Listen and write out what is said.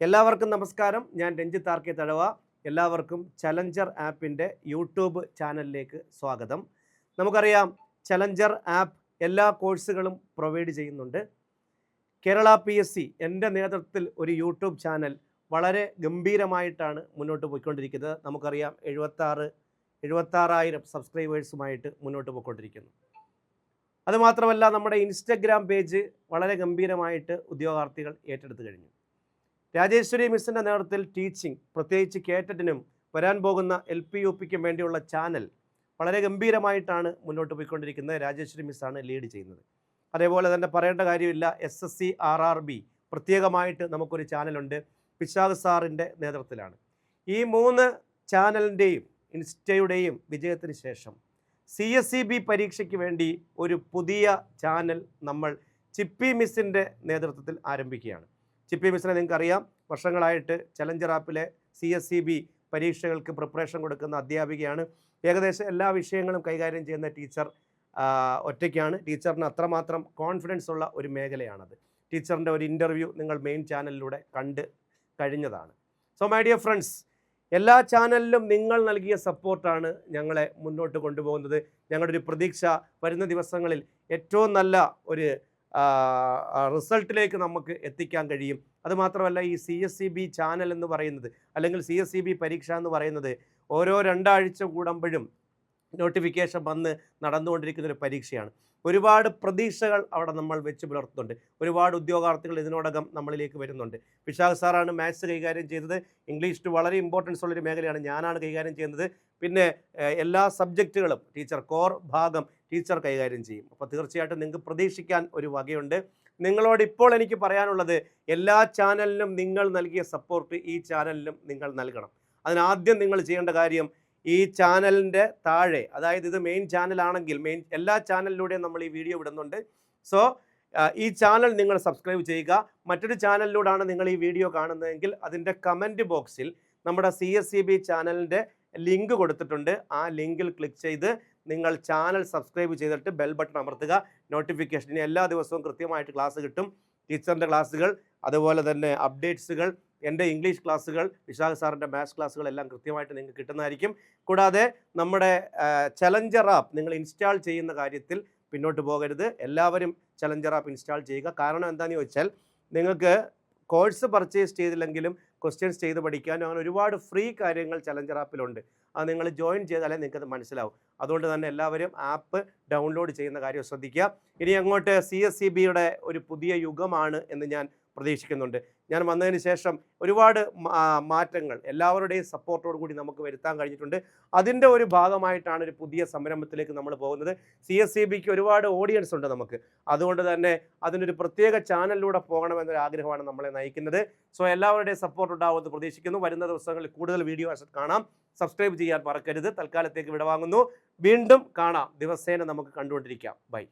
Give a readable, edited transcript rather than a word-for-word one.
എല്ലാവർക്കും നമസ്കാരം. ഞാൻ രഞ്ജിത്ത് ആർ കെ തഴവ. എല്ലാവർക്കും ചലഞ്ചർ ആപ്പിൻ്റെ യൂട്യൂബ് ചാനലിലേക്ക് സ്വാഗതം. നമുക്കറിയാം, ചലഞ്ചർ ആപ്പ് എല്ലാ കോഴ്സുകളും പ്രൊവൈഡ് ചെയ്യുന്നുണ്ട്. കേരള PSC എൻ്റെ നേതൃത്വത്തിൽ ഒരു യൂട്യൂബ് ചാനൽ വളരെ ഗംഭീരമായിട്ടാണ് മുന്നോട്ട് പോയിക്കൊണ്ടിരിക്കുന്നത്. നമുക്കറിയാം, 76,000 സബ്സ്ക്രൈബേഴ്സുമായിട്ട് മുന്നോട്ട് പോയിക്കൊണ്ടിരിക്കുന്നു. അതുമാത്രമല്ല, നമ്മുടെ ഇൻസ്റ്റഗ്രാം പേജ് വളരെ ഗംഭീരമായിട്ട് ഉദ്യോഗാർത്ഥികൾ ഏറ്റെടുത്തു കഴിഞ്ഞു. രാജേശ്വരി മിസ്സിൻ്റെ നേതൃത്വത്തിൽ ടീച്ചിങ്, പ്രത്യേകിച്ച് കേറ്ററ്റിനും വരാൻ പോകുന്ന LP UPക്കും വേണ്ടിയുള്ള ചാനൽ വളരെ ഗംഭീരമായിട്ടാണ് മുന്നോട്ട് പോയിക്കൊണ്ടിരിക്കുന്നത്. രാജേശ്വരി മിസ്സാണ് ലീഡ് ചെയ്യുന്നത്. അതേപോലെ തന്നെ പറയേണ്ട കാര്യമില്ല, SSC RRB പ്രത്യേകമായിട്ട് നമുക്കൊരു ചാനലുണ്ട്, പിശാഖ് സാറിൻ്റെ നേതൃത്വത്തിലാണ്. ഈ 3 ചാനലിൻ്റെയും ഇൻസ്റ്റയുടെയും വിജയത്തിന് ശേഷം CSEB പരീക്ഷയ്ക്ക് വേണ്ടി ഒരു പുതിയ ചാനൽ നമ്മൾ ചിപ്പി മിസ്സിൻ്റെ നേതൃത്വത്തിൽ ആരംഭിക്കുകയാണ്. ചിപ്പി മിസ്സിനെ നിങ്ങൾക്കറിയാം, വർഷങ്ങളായിട്ട് ചലഞ്ചർ ആപ്പിലെ CSEB പരീക്ഷകൾക്ക് പ്രിപ്പറേഷൻ കൊടുക്കുന്ന അധ്യാപികയാണ്. ഏകദേശം എല്ലാ വിഷയങ്ങളും കൈകാര്യം ചെയ്യുന്ന ടീച്ചർ ഒറ്റയ്ക്കാണ്. ടീച്ചറിന് അത്രമാത്രം കോൺഫിഡൻസ് ഉള്ള ഒരു മേഖലയാണത്. ടീച്ചറിൻ്റെ ഒരു ഇൻ്റർവ്യൂ നിങ്ങൾ മെയിൻ ചാനലിലൂടെ കണ്ട് കഴിഞ്ഞതാണ്. സോ മൈ ഡിയർ ഫ്രണ്ട്സ്, എല്ലാ ചാനലിലും നിങ്ങൾ നൽകിയ സപ്പോർട്ടാണ് ഞങ്ങളെ മുന്നോട്ട് കൊണ്ടുപോകുന്നത്. ഞങ്ങളുടെ ഒരു പ്രതീക്ഷ വരുന്ന ദിവസങ്ങളിൽ ഏറ്റവും നല്ല ഒരു റിസൾട്ടിലേക്ക് നമുക്ക് എത്തിക്കാൻ കഴിയും. അതുമാത്രമല്ല, ഈ CSEB ചാനൽ എന്ന് പറയുന്നത്, അല്ലെങ്കിൽ CSEB പരീക്ഷ എന്ന് പറയുന്നത് ഓരോ 2 ആഴ്ച കൂടുമ്പോഴും നോട്ടിഫിക്കേഷൻ വന്ന് നടന്നുകൊണ്ടിരിക്കുന്ന ഒരു പരീക്ഷയാണ്. ഒരുപാട് പ്രതീക്ഷകൾ അവിടെ നമ്മൾ വെച്ച് പുലർത്തുന്നുണ്ട്. ഒരുപാട് ഉദ്യോഗാർത്ഥികൾ ഇതിനോടകം നമ്മളിലേക്ക് വരുന്നുണ്ട്. പിശാഖ് സാറാണ് മാത്സ് കൈകാര്യം ചെയ്തത്. ഇംഗ്ലീഷ് വളരെ ഇമ്പോർട്ടൻസ് ഉള്ളൊരു മേഖലയാണ്, ഞാനാണ് കൈകാര്യം ചെയ്യുന്നത്. പിന്നെ എല്ലാ സബ്ജക്റ്റുകളും ടീച്ചർ, കോർ ഭാഗം ടീച്ചർ കൈകാര്യം ചെയ്യും. അപ്പോൾ തീർച്ചയായിട്ടും നിങ്ങൾക്ക് പ്രതീക്ഷിക്കാൻ ഒരു വകയുണ്ട്. നിങ്ങളോട് ഇപ്പോൾ എനിക്ക് പറയാനുള്ളത്, എല്ലാ ചാനലിനും നിങ്ങൾ നൽകിയ സപ്പോർട്ട് ഈ ചാനലിനും നിങ്ങൾ നൽകണം. അതിനാദ്യം നിങ്ങൾ ചെയ്യേണ്ട കാര്യം, ഈ ചാനലിൻ്റെ താഴെ, അതായത് ഇത് മെയിൻ ചാനലാണെങ്കിൽ എല്ലാ ചാനലിലൂടെയും നമ്മൾ ഈ വീഡിയോ വിടുന്നുണ്ട്. സോ ഈ ചാനൽ നിങ്ങൾ സബ്സ്ക്രൈബ് ചെയ്യുക. മറ്റൊരു ചാനലിലൂടെയാണ് നിങ്ങൾ ഈ വീഡിയോ കാണുന്നതെങ്കിൽ അതിൻ്റെ കമൻറ്റ് ബോക്സിൽ നമ്മുടെ CSEB ചാനലിൻ്റെ ലിങ്ക് കൊടുത്തിട്ടുണ്ട്. ആ ലിങ്കിൽ ക്ലിക്ക് ചെയ്ത് നിങ്ങൾ ചാനൽ സബ്സ്ക്രൈബ് ചെയ്തിട്ട് ബെൽ ബട്ടൺ അമർത്തുക. നോട്ടിഫിക്കേഷന് എല്ലാ ദിവസവും കൃത്യമായിട്ട് ക്ലാസ് കിട്ടും. ടീച്ചറിൻ്റെ ക്ലാസ്സുകൾ, അതുപോലെ തന്നെ അപ്ഡേറ്റ്സുകൾ, എൻ്റെ ഇംഗ്ലീഷ് ക്ലാസ്സുകൾ, വിശാഖ് സാറിൻ്റെ മാത്സ് ക്ലാസ്സുകൾ എല്ലാം കൃത്യമായിട്ട് നിങ്ങൾക്ക് കിട്ടുന്നതായിരിക്കും. കൂടാതെ നമ്മുടെ ചലഞ്ചർ ആപ്പ് നിങ്ങൾ ഇൻസ്റ്റാൾ ചെയ്യുന്ന കാര്യത്തിൽ പിന്നോട്ട് പോകരുത്. എല്ലാവരും ചലഞ്ചർ ആപ്പ് ഇൻസ്റ്റാൾ ചെയ്യുക. കാരണം എന്താണെന്ന് ചോദിച്ചാൽ, നിങ്ങൾക്ക് കോഴ്സ് പർച്ചേസ് ചെയ്തില്ലെങ്കിലും ക്വസ്റ്റ്യൻസ് ചെയ്ത് പഠിക്കാനും അങ്ങനെ ഒരുപാട് ഫ്രീ കാര്യങ്ങൾ ചലഞ്ചർ ആപ്പിലുണ്ട്. അത് നിങ്ങൾ ജോയിൻ ചെയ്താലേ നിങ്ങൾക്കത് മനസ്സിലാവും. അതുകൊണ്ട് തന്നെ എല്ലാവരും ആപ്പ് ഡൗൺലോഡ് ചെയ്യുന്ന കാര്യം ശ്രദ്ധിക്കുക. ഇനി അങ്ങോട്ട് CSEBയുടെ ഒരു പുതിയ യുഗമാണ് എന്ന് ഞാൻ പ്രതീക്ഷിക്കുന്നുണ്ട്. ഞാൻ വന്നതിന് ശേഷം ഒരുപാട് മാറ്റങ്ങൾ എല്ലാവരുടെയും സപ്പോർട്ടോടു കൂടി നമുക്ക് വരുത്താൻ കഴിഞ്ഞിട്ടുണ്ട്. അതിൻ്റെ ഒരു ഭാഗമായിട്ടാണ് ഒരു പുതിയ സംരംഭത്തിലേക്ക് നമ്മൾ പോകുന്നത്. CSEBക്ക് ഒരുപാട് ഓഡിയൻസ് ഉണ്ട് നമുക്ക്. അതുകൊണ്ട് തന്നെ അതിനൊരു പ്രത്യേക ചാനലിലൂടെ പോകണമെന്നൊരു ആഗ്രഹമാണ് നമ്മളെ നയിക്കുന്നത്. സോ എല്ലാവരുടെയും സപ്പോർട്ട് ഉണ്ടാവുമെന്ന് പ്രതീക്ഷിക്കുന്നു. വരുന്ന ദിവസങ്ങളിൽ കൂടുതൽ വീഡിയോസ് കാണാം. സബ്സ്ക്രൈബ് ചെയ്യാൻ മറക്കരുത്. തൽക്കാലത്തേക്ക് വിടവാങ്ങുന്നു. വീണ്ടും കാണാം. ദിവസേന നമുക്ക് കണ്ടുകൊണ്ടിരിക്കാം. ബൈ.